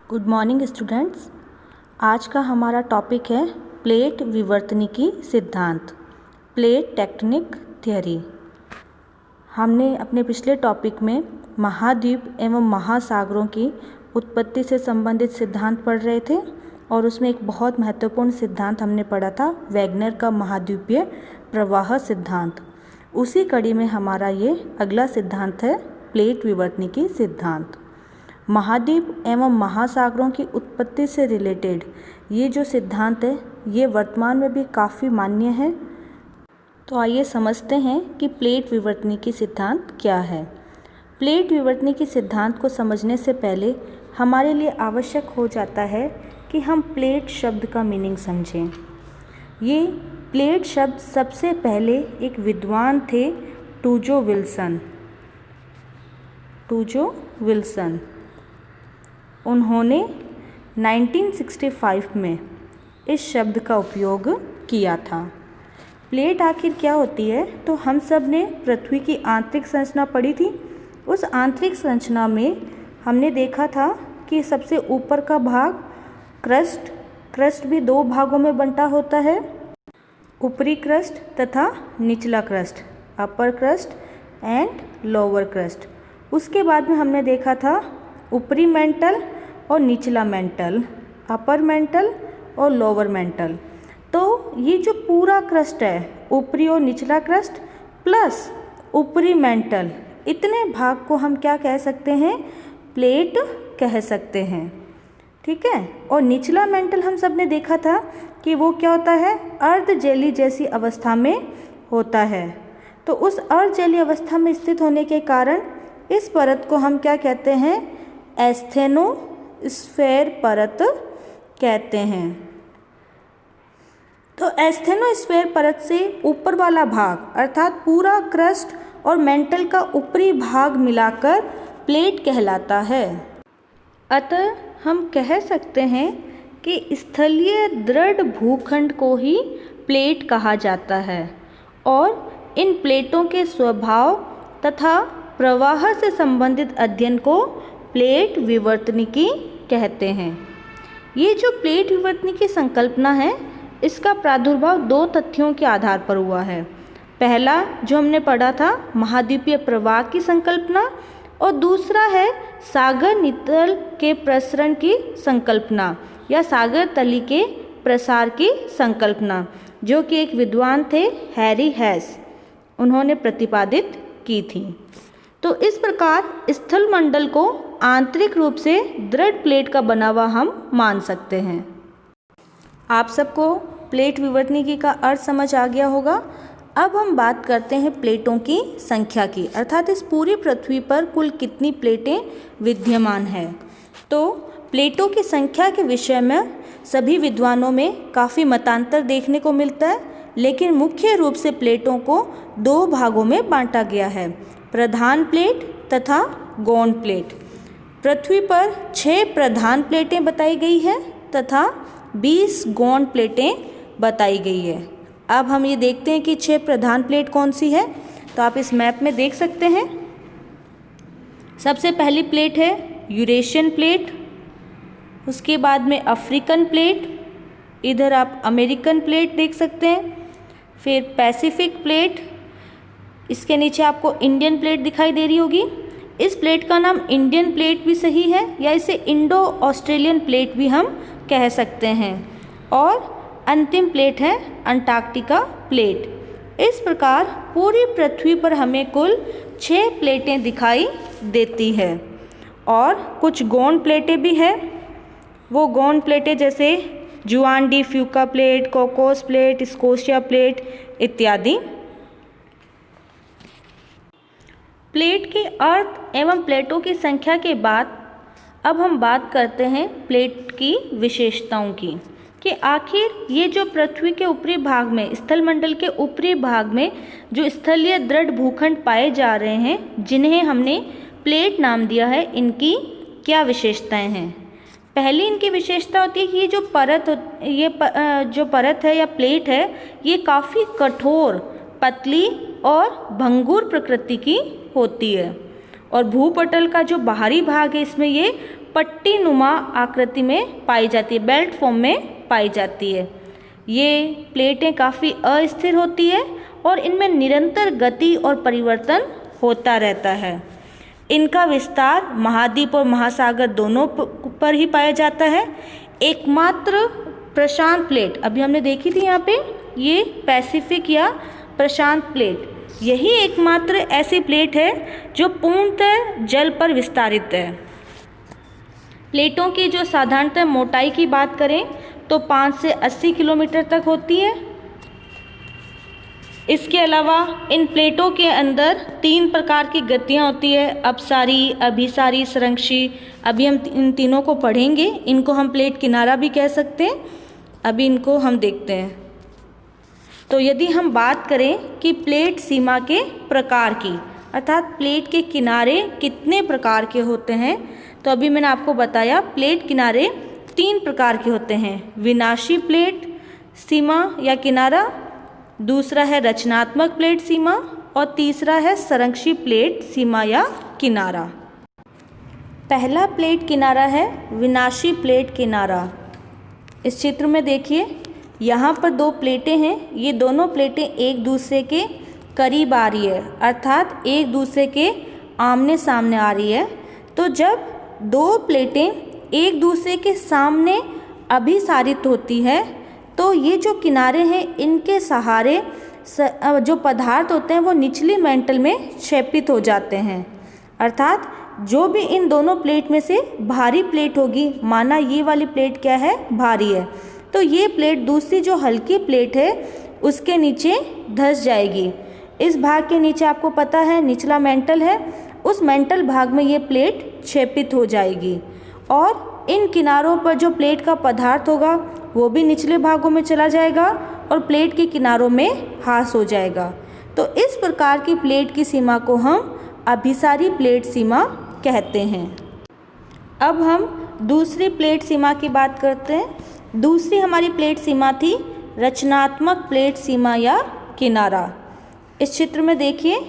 Good morning students. आज का हमारा टॉपिक है प्लेट विवर्तनिकी सिद्धांत, प्लेट टेक्टोनिक थ्योरी। हमने अपने पिछले टॉपिक में महाद्वीप एवं महासागरों की उत्पत्ति से संबंधित सिद्धांत पढ़ रहे थे और उसमें एक बहुत महत्वपूर्ण सिद्धांत हमने पढ़ा था वैगनर का महाद्वीपीय प्रवाह सिद्धांत। उसी कड़ी में हमारा ये अगला सिद्धांत है प्लेट विवर्तनिकी सिद्धांत। महाद्वीप एवं महासागरों की उत्पत्ति से रिलेटेड ये जो सिद्धांत है ये वर्तमान में भी काफ़ी मान्य है। तो आइए समझते हैं कि प्लेट विवर्तनिकी सिद्धांत क्या है। प्लेट विवर्तनिकी सिद्धांत को समझने से पहले हमारे लिए आवश्यक हो जाता है कि हम प्लेट शब्द का मीनिंग समझें। ये प्लेट शब्द सबसे पहले एक विद्वान थे टूजो विल्सन। उन्होंने 1965 में इस शब्द का उपयोग किया था। प्लेट आखिर क्या होती है? तो हम सब ने पृथ्वी की आंतरिक संरचना पढ़ी थी। उस आंतरिक संरचना में हमने देखा था कि सबसे ऊपर का भाग क्रस्ट भी दो भागों में बंटा होता है, ऊपरी क्रस्ट तथा निचला crust, upper crust and lower crust. उसके बाद में हमने देखा था ऊपरी मेंटल और निचला मेंटल, अपर मेंटल और लोअर मेंटल। तो ये जो पूरा क्रस्ट है, ऊपरी और निचला क्रस्ट प्लस ऊपरी मेंटल, इतने भाग को हम क्या कह सकते हैं? प्लेट कह सकते हैं। ठीक है। और निचला मेंटल हम सब ने देखा था कि वो क्या होता है? अर्ध जेली जैसी अवस्था में होता है। तो उस अर्ध जेली अवस्था में स्थित होने के कारण इस परत को हम क्या कहते हैं? एस्थेनोस्फेयर परत कहते हैं। तो एस्थेनोस्फेयर परत से ऊपर वाला भाग अर्थात पूरा क्रस्ट और मेंटल का ऊपरी भाग मिलाकर प्लेट कहलाता है। अतः हम कह सकते हैं कि स्थलीय दृढ़ भूखंड को ही प्लेट कहा जाता है और इन प्लेटों के स्वभाव तथा प्रवाह से संबंधित अध्ययन को प्लेट विवर्तनिकी कहते हैं। ये जो प्लेट विवर्तनिकी संकल्पना है इसका प्रादुर्भाव दो तथ्यों के आधार पर हुआ है। पहला जो हमने पढ़ा था महाद्वीपीय प्रवाह की संकल्पना और दूसरा है सागर नितल के प्रसरण की संकल्पना या सागर तली के प्रसार की संकल्पना, जो कि एक विद्वान थे हैरी हेस, उन्होंने प्रतिपादित की थी। तो इस प्रकार स्थल मंडल को आंतरिक रूप से दृढ़ प्लेट का बना हुआ हम मान सकते हैं। आप सबको प्लेट विवर्तनिकी का अर्थ समझ आ गया होगा। अब हम बात करते हैं प्लेटों की संख्या की, अर्थात इस पूरी पृथ्वी पर कुल कितनी प्लेटें विद्यमान हैं। तो प्लेटों की संख्या के विषय में सभी विद्वानों में काफ़ी मतांतर देखने को मिलता है, लेकिन मुख्य रूप से प्लेटों को दो भागों में बांटा गया है, प्रधान प्लेट तथा गौण प्लेट। पृथ्वी पर 6 प्रधान प्लेटें बताई गई है तथा 20 गौण प्लेटें बताई गई है। अब हम ये देखते हैं कि 6 प्रधान प्लेट कौन सी है। तो आप इस मैप में देख सकते हैं। सबसे पहली प्लेट है यूरेशियन प्लेट, उसके बाद में अफ्रीकन प्लेट, इधर आप अमेरिकन प्लेट देख सकते हैं, फिर पैसिफिक प्लेट, इसके नीचे आपको इंडियन प्लेट दिखाई दे रही होगी। इस प्लेट का नाम इंडियन प्लेट भी सही है या इसे इंडो ऑस्ट्रेलियन प्लेट भी हम कह सकते हैं। और अंतिम प्लेट है अंटार्कटिका प्लेट। इस प्रकार पूरी पृथ्वी पर हमें कुल 6 प्लेटें दिखाई देती है और कुछ गौण प्लेटें भी हैं। वो गौण प्लेटें जैसे Juan de Fuca plate, Cocos plate, Scotia plate इत्यादि। प्लेट के अर्थ एवं प्लेटों की संख्या के बाद अब हम बात करते हैं प्लेट की विशेषताओं की, कि आखिर ये जो पृथ्वी के ऊपरी भाग में, स्थल मंडल के ऊपरी भाग में जो स्थलीय दृढ़ भूखंड पाए जा रहे हैं, जिन्हें हमने प्लेट नाम दिया है, इनकी क्या विशेषताएं हैं। पहली इनकी विशेषता होती है कि ये जो परत है या प्लेट है, ये काफ़ी कठोर, पतली और भंगुर प्रकृति की होती है और भूपटल का जो बाहरी भाग है इसमें ये पट्टी नुमा आकृति में पाई जाती है, बेल्ट फॉर्म में पाई जाती है। ये प्लेटें काफ़ी अस्थिर होती है और इनमें निरंतर गति और परिवर्तन होता रहता है। इनका विस्तार महाद्वीप और महासागर दोनों पर ही पाया जाता है। एकमात्र प्रशांत प्लेट अभी हमने देखी थी यहाँ पे, ये पैसिफिक या प्रशांत प्लेट, यही एकमात्र ऐसी प्लेट है जो पूर्णतः जल पर विस्तारित है। प्लेटों की जो साधारणतः मोटाई की बात करें तो 5 से 80 किलोमीटर तक होती है। इसके अलावा इन प्लेटों के अंदर 3 प्रकार की गतियाँ होती है, अपसारी, अभिसारी, संरक्षी। अभी हम इन तीनों को पढ़ेंगे। इनको हम प्लेट किनारा भी कह सकते हैं। अभी इनको हम देखते हैं। तो यदि हम बात करें कि प्लेट सीमा के प्रकार की, अर्थात प्लेट के किनारे कितने प्रकार के होते हैं, तो अभी मैंने आपको बताया प्लेट किनारे 3 प्रकार के होते हैं। विनाशी प्लेट सीमा या किनारा, दूसरा है रचनात्मक प्लेट सीमा और तीसरा है संरक्षी प्लेट सीमा या किनारा। पहला प्लेट किनारा है विनाशी प्लेट किनारा। इस चित्र में देखिए, यहाँ पर 2 प्लेटें हैं। ये दोनों प्लेटें एक दूसरे के करीब आ रही है, अर्थात एक दूसरे के आमने सामने आ रही है। तो जब 2 प्लेटें एक दूसरे के सामने अभिसारित होती है तो ये जो किनारे हैं इनके सहारे जो पदार्थ होते हैं वो निचली मेंटल में क्षैपित हो जाते हैं। अर्थात जो भी इन दोनों प्लेट में से भारी प्लेट होगी, माना ये वाली प्लेट क्या है, भारी है, तो ये प्लेट दूसरी जो हल्की प्लेट है उसके नीचे धंस जाएगी। इस भाग के नीचे आपको पता है निचला मेंटल है, उस मेंटल भाग में ये प्लेट क्षैपित हो जाएगी और इन किनारों पर जो प्लेट का पदार्थ होगा वो भी निचले भागों में चला जाएगा और प्लेट के किनारों में ह्रास हो जाएगा। तो इस प्रकार की प्लेट की सीमा को हम अभिसारी प्लेट सीमा कहते हैं। अब हम दूसरी प्लेट सीमा की बात करते हैं। दूसरी हमारी प्लेट सीमा थी रचनात्मक प्लेट सीमा या किनारा। इस चित्र में देखिए,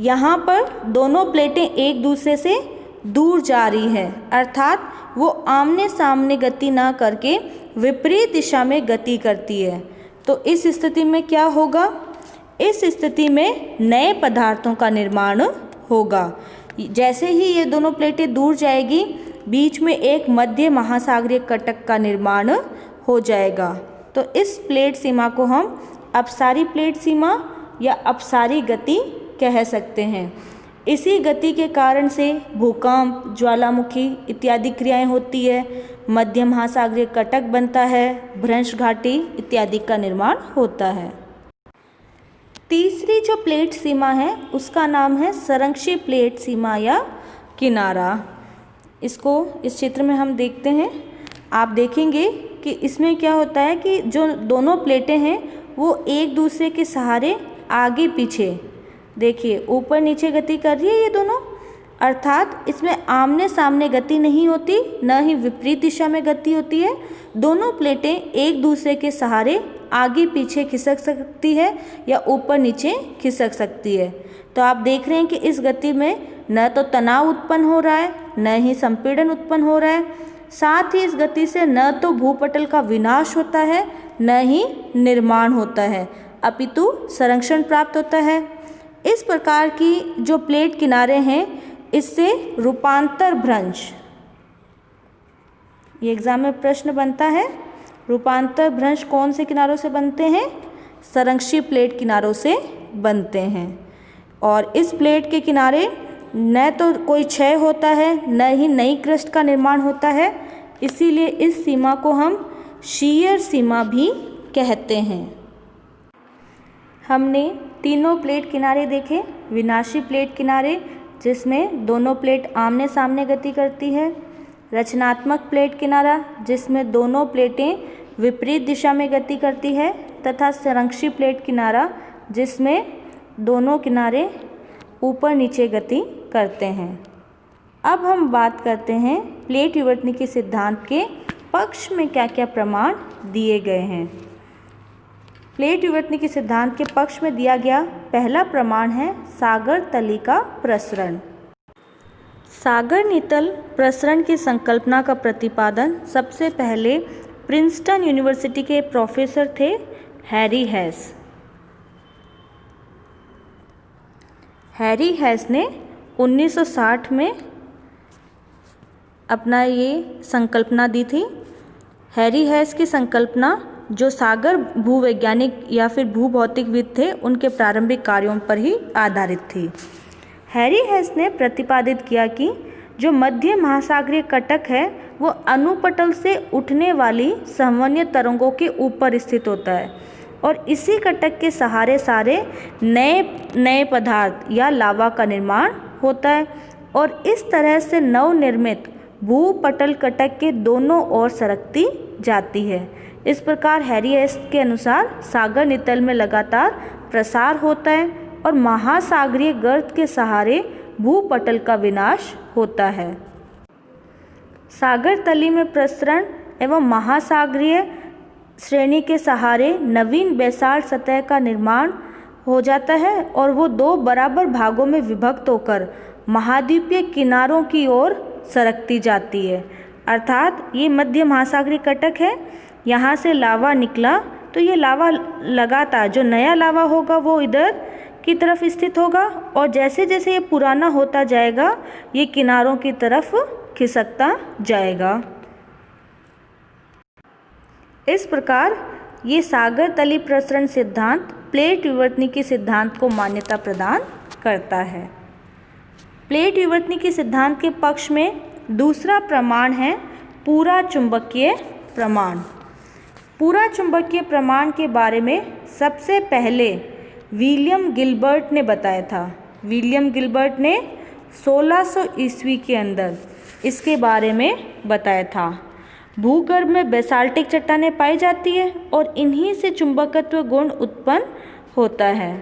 यहाँ पर दोनों प्लेटें एक दूसरे से दूर जा रही है, अर्थात वो आमने सामने गति ना करके विपरीत दिशा में गति करती है। तो इस स्थिति में क्या होगा? इस स्थिति में नए पदार्थों का निर्माण होगा। जैसे ही ये दोनों प्लेटें दूर जाएगी, बीच में एक मध्य महासागरीय कटक का निर्माण हो जाएगा। तो इस प्लेट सीमा को हम अपसारी प्लेट सीमा या अपसारी गति कह सकते हैं। इसी गति के कारण से भूकंप, ज्वालामुखी इत्यादि क्रियाएं होती है, मध्य महासागरीय कटक बनता है, भ्रंश घाटी इत्यादि का निर्माण होता है। तीसरी जो प्लेट सीमा है उसका नाम है संरक्षी प्लेट सीमा या किनारा। इसको इस चित्र में हम देखते हैं। आप देखेंगे कि इसमें क्या होता है कि जो दोनों प्लेटें हैं वो एक दूसरे के सहारे आगे पीछे, देखिए ऊपर नीचे गति कर रही है ये दोनों, अर्थात इसमें आमने सामने गति नहीं होती, न ही विपरीत दिशा में गति होती है। दोनों प्लेटें एक दूसरे के सहारे आगे पीछे खिसक सकती है या ऊपर नीचे खिसक सकती है। तो आप देख रहे हैं कि इस गति में न तो तनाव उत्पन्न हो रहा है, न ही संपीड़न उत्पन्न हो रहा है। साथ ही इस गति से न तो भूपटल का विनाश होता है, न ही निर्माण होता है, अपितु संरक्षण प्राप्त होता है। इस प्रकार की जो प्लेट किनारे हैं इससे रूपांतर भ्रंश, ये एग्जाम में प्रश्न बनता है, रूपांतर भ्रंश कौन से किनारों से बनते हैं? संरक्षी प्लेट किनारों से बनते हैं। और इस प्लेट के किनारे न तो कोई क्षय होता है, न ही नई क्रस्ट का निर्माण होता है, इसीलिए इस सीमा को हम शीयर सीमा भी कहते हैं। हमने तीनों प्लेट किनारे देखे। विनाशी प्लेट किनारे जिसमें दोनों प्लेट आमने सामने गति करती है, रचनात्मक प्लेट किनारा जिसमें दोनों प्लेटें विपरीत दिशा में गति करती है, तथा संरक्षी प्लेट किनारा जिसमें दोनों किनारे ऊपर नीचे गति करते हैं। अब हम बात करते हैं प्लेट विवर्तनिकी सिद्धांत के पक्ष में क्या क्या प्रमाण दिए गए हैं। प्लेट विवर्तनिकी सिद्धांत के पक्ष में दिया गया पहला प्रमाण है सागर तली का प्रसरण। सागर नीतल प्रसरण की संकल्पना का प्रतिपादन सबसे पहले प्रिंसटन यूनिवर्सिटी के प्रोफेसर थे हैरी हेस। हैरी हेस ने 1960 में अपना ये संकल्पना दी थी। हैरी हेस की संकल्पना जो सागर भूवैज्ञानिक या फिर भूभौतिकविद थे उनके प्रारंभिक कार्यों पर ही आधारित थी। हैरी हेस ने प्रतिपादित किया कि जो मध्य महासागरीय कटक है वो अनुपटल से उठने वाली संवहनीय तरंगों के ऊपर स्थित होता है और इसी कटक के सहारे सारे नए पदार्थ या लावा का निर्माण होता है और इस तरह से नवनिर्मित भूपटल कटक के दोनों ओर सरकती जाती है। इस प्रकार हैरी हेस के अनुसार सागर नीतल में लगातार प्रसार होता है और महासागरीय गर्त के सहारे भूपटल का विनाश होता है। सागर तली में प्रसरण एवं महासागरीय श्रेणी के सहारे नवीन बेसाल्ट सतह का निर्माण हो जाता है और वो दो बराबर भागों में विभक्त होकर महाद्वीपीय किनारों की ओर सरकती जाती है। अर्थात ये मध्य महासागरीय कटक है, यहाँ से लावा निकला तो ये लावा लगातार जो नया लावा होगा वो इधर की तरफ स्थित होगा और जैसे जैसे ये पुराना होता जाएगा ये किनारों की तरफ खिसकता जाएगा। इस प्रकार ये सागर तली प्रसरण सिद्धांत प्लेट विवर्तनिकी सिद्धांत को मान्यता प्रदान करता है। प्लेट विवर्तनिकी सिद्धांत के पक्ष में दूसरा प्रमाण है पूरा चुंबकीय प्रमाण। पूरा चुंबकीय प्रमाण के बारे में सबसे पहले विलियम गिलबर्ट ने बताया था। विलियम गिलबर्ट ने 1600 ईस्वी के अंदर इसके बारे में बताया था। भूगर्भ में बेसाल्टिक चट्टानें पाई जाती है और इन्हीं से चुंबकत्व गुण उत्पन्न होता है।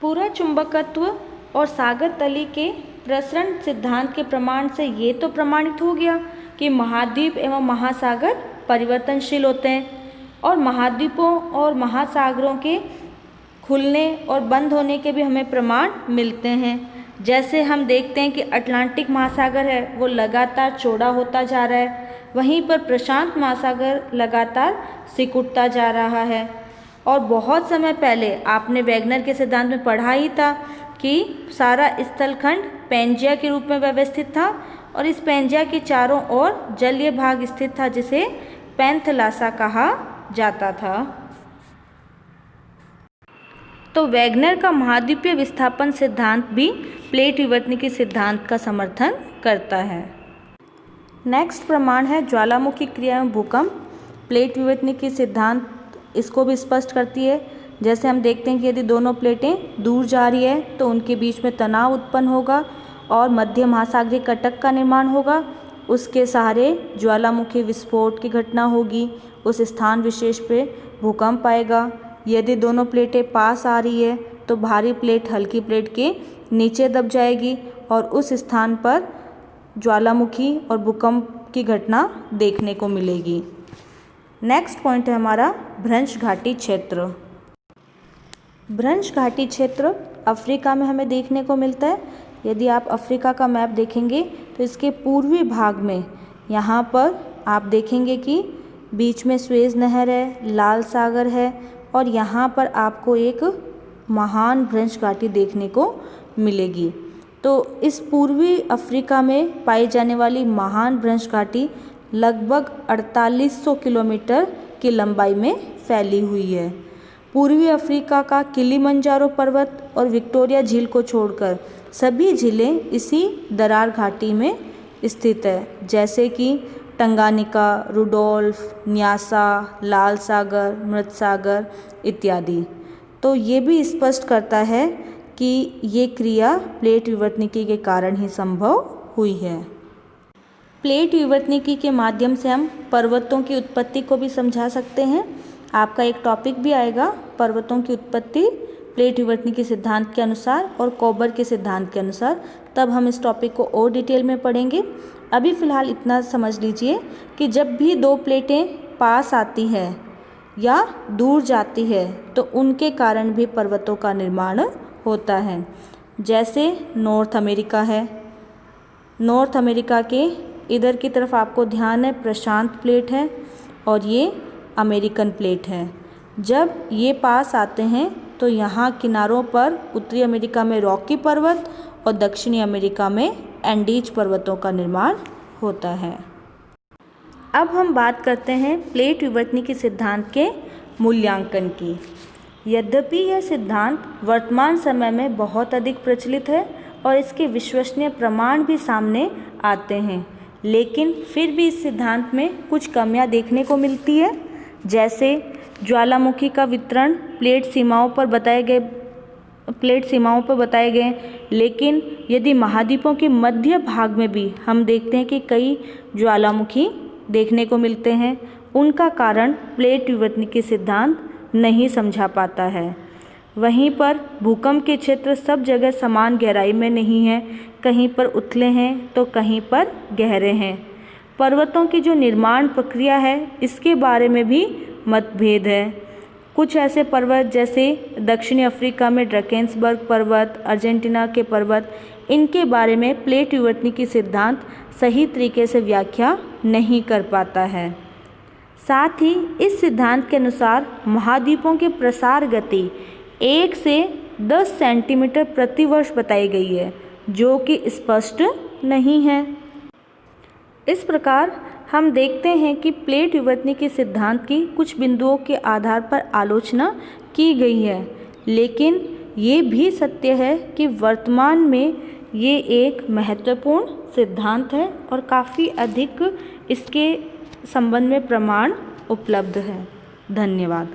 पूरा चुंबकत्व और सागर तली के प्रसरण सिद्धांत के प्रमाण से ये तो प्रमाणित हो गया कि महाद्वीप एवं महासागर परिवर्तनशील होते हैं और महाद्वीपों और महासागरों के खुलने और बंद होने के भी हमें प्रमाण मिलते हैं। जैसे हम देखते हैं कि अटलांटिक महासागर है वो लगातार चौड़ा होता जा रहा है, वहीं पर प्रशांत महासागर लगातार सिकुड़ता जा रहा है। और बहुत समय पहले आपने वैगनर के सिद्धांत में पढ़ा ही था कि सारा स्थलखंड पैंजिया के रूप में व्यवस्थित था और इस पैंजिया के चारों ओर जलीय भाग स्थित था जिसे पैंथलासा कहा जाता था। तो वैगनर का महाद्वीपीय विस्थापन सिद्धांत भी प्लेट विवर्तनिकी सिद्धांत का समर्थन करता है। नेक्स्ट प्रमाण है ज्वालामुखी क्रिया एवं भूकंप। प्लेट विवर्तनिकी सिद्धांत इसको भी स्पष्ट करती है। जैसे हम देखते हैं कि यदि दोनों प्लेटें दूर जा रही है तो उनके बीच में तनाव उत्पन्न होगा और मध्य महासागरीय कटक का निर्माण होगा। उसके सहारे ज्वालामुखी विस्फोट की घटना होगी, उस स्थान विशेष पे भूकंप आएगा। यदि दोनों प्लेटें पास आ रही है तो भारी प्लेट हल्की प्लेट के नीचे दब जाएगी और उस स्थान पर ज्वालामुखी और भूकंप की घटना देखने को मिलेगी। नेक्स्ट पॉइंट है हमारा भ्रंश घाटी क्षेत्र। भ्रंश घाटी क्षेत्र अफ्रीका में हमें देखने को मिलता है। यदि आप अफ्रीका का मैप देखेंगे तो इसके पूर्वी भाग में यहाँ पर आप देखेंगे कि बीच में स्वेज नहर है, लाल सागर है और यहाँ पर आपको एक महान भ्रंश घाटी देखने को मिलेगी। तो इस पूर्वी अफ्रीका में पाई जाने वाली महान भ्रंश घाटी लगभग 4800 किलोमीटर की लंबाई में फैली हुई है। पूर्वी अफ्रीका का किलिमंजारो पर्वत और विक्टोरिया झील को छोड़कर सभी झीलें इसी दरार घाटी में स्थित है, जैसे कि टंगानिका, रुडोल्फ, न्यासा, लाल सागर, मृत सागर इत्यादि। तो ये भी स्पष्ट करता है कि ये क्रिया प्लेट विवर्तनिकी के कारण ही संभव हुई है। प्लेट विवर्तनिकी के माध्यम से हम पर्वतों की उत्पत्ति को भी समझा सकते हैं। आपका एक टॉपिक भी आएगा पर्वतों की उत्पत्ति प्लेट विवर्तनिकी सिद्धांत के अनुसार और कोबर के सिद्धांत के अनुसार, तब हम इस टॉपिक को और डिटेल में पढ़ेंगे। अभी फ़िलहाल इतना समझ लीजिए कि जब भी दो प्लेटें पास आती हैं या दूर जाती है तो उनके कारण भी पर्वतों का निर्माण होता है। जैसे नॉर्थ अमेरिका है। नॉर्थ अमेरिका के इधर की तरफ आपको ध्यान है प्रशांत प्लेट है और ये अमेरिकन प्लेट है। जब ये पास आते हैं तो यहाँ किनारों पर उत्तरी अमेरिका में रॉकी पर्वत और दक्षिणी अमेरिका में एंडीज पर्वतों का निर्माण होता है। अब हम बात करते हैं प्लेट विवर्तनिकी सिद्धांत के मूल्यांकन की। यद्यपि यह सिद्धांत वर्तमान समय में बहुत अधिक प्रचलित है और इसके विश्वसनीय प्रमाण भी सामने आते हैं, लेकिन फिर भी इस सिद्धांत में कुछ कमियां देखने को मिलती है। जैसे ज्वालामुखी का वितरण प्लेट सीमाओं पर बताए गए, लेकिन यदि महाद्वीपों के मध्य भाग में भी हम देखते हैं कि कई ज्वालामुखी देखने को मिलते हैं, उनका कारण प्लेट विवर्तनिकी सिद्धांत नहीं समझा पाता है। वहीं पर भूकंप के क्षेत्र सब जगह समान गहराई में नहीं है, कहीं पर उथले हैं तो कहीं पर गहरे हैं। पर्वतों की जो निर्माण प्रक्रिया है इसके बारे में भी मतभेद है। कुछ ऐसे पर्वत जैसे दक्षिणी अफ्रीका में ड्रकेन्सबर्ग पर्वत, अर्जेंटीना के पर्वत, इनके बारे में प्लेट विवर्तनिकी सिद्धांत सही तरीके से व्याख्या नहीं कर पाता है। साथ ही इस सिद्धांत के अनुसार महाद्वीपों के प्रसार गति 1 से 10 सेंटीमीटर प्रति वर्ष बताई गई है, जो कि स्पष्ट नहीं है। इस प्रकार हम देखते हैं कि प्लेट विवर्तनिकी सिद्धांत की कुछ बिंदुओं के आधार पर आलोचना की गई है, लेकिन ये भी सत्य है कि वर्तमान में ये एक महत्वपूर्ण सिद्धांत है और काफ़ी अधिक इसके संबंध में प्रमाण उपलब्ध है। धन्यवाद।